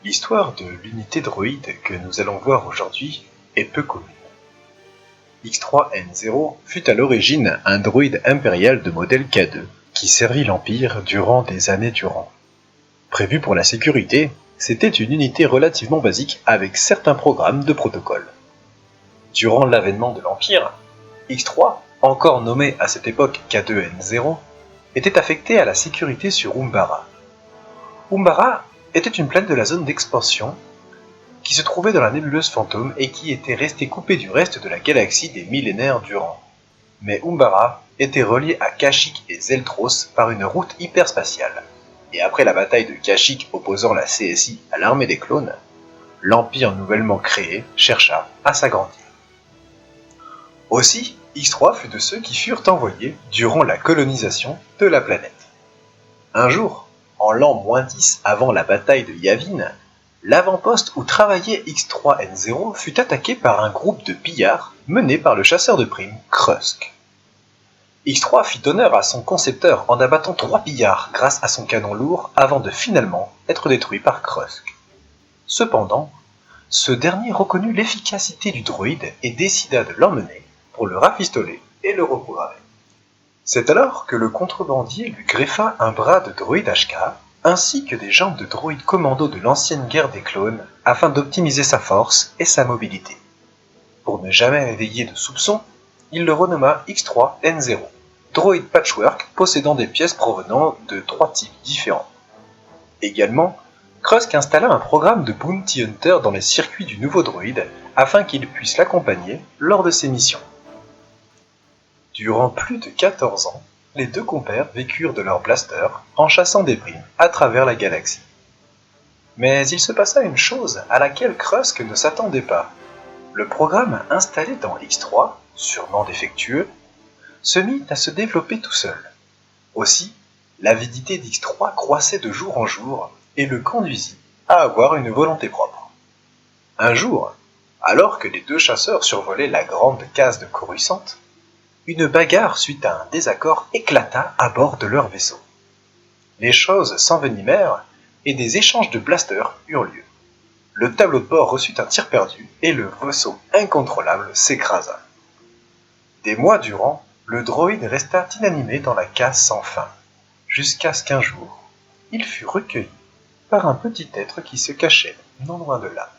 L'histoire de l'unité droïde que nous allons voir aujourd'hui est peu commune. X3N0 fut à l'origine un droïde impérial de modèle K2 qui servit l'Empire durant des années durant. Prévu pour la sécurité, c'était une unité relativement basique avec certains programmes de protocole. Durant l'avènement de l'Empire, X3, encore nommé à cette époque K2N0, était affecté à la sécurité sur Umbara. Umbara était une planète de la zone d'expansion qui se trouvait dans la nébuleuse Fantôme et qui était restée coupée du reste de la galaxie des millénaires durant. Mais Umbara était reliée à Kashyyyk et Zeltros par une route hyperspatiale. Et après la bataille de Kashyyyk opposant la CSI à l'armée des clones, l'Empire nouvellement créé chercha à s'agrandir. Aussi, X3 fut de ceux qui furent envoyés durant la colonisation de la planète. Un jour, en l'an -10 avant la bataille de Yavin, l'avant-poste où travaillait X3N0 fut attaqué par un groupe de pillards mené par le chasseur de primes Krusk. X3 fit honneur à son concepteur en abattant 3 pillards grâce à son canon lourd avant de finalement être détruit par Krusk. Cependant, ce dernier reconnut l'efficacité du droïde et décida de l'emmener pour le rafistoler et le reprogrammer. C'est alors que le contrebandier lui greffa un bras de droïde HK, ainsi que des jambes de droïde commando de l'ancienne guerre des clones, afin d'optimiser sa force et sa mobilité. Pour ne jamais éveiller de soupçons, il le renomma X3N0, droïde patchwork possédant des pièces provenant de 3 types différents. Également, Krusk installa un programme de Bounty Hunter dans les circuits du nouveau droïde, afin qu'il puisse l'accompagner lors de ses missions. Durant plus de 14 ans, les deux compères vécurent de leurs blasters en chassant des primes à travers la galaxie. Mais il se passa une chose à laquelle Krusk ne s'attendait pas. Le programme installé dans X3, sûrement défectueux, se mit à se développer tout seul. Aussi, l'avidité d'X3 croissait de jour en jour et le conduisit à avoir une volonté propre. Un jour, alors que les deux chasseurs survolaient la grande case de Coruscant, une bagarre suite à un désaccord éclata à bord de leur vaisseau. Les choses s'envenimèrent et des échanges de blasters eurent lieu. Le tableau de bord reçut un tir perdu et le vaisseau incontrôlable s'écrasa. Des mois durant, le droïde resta inanimé dans la case sans fin, jusqu'à ce qu'un jour, il fut recueilli par un petit être qui se cachait non loin de là.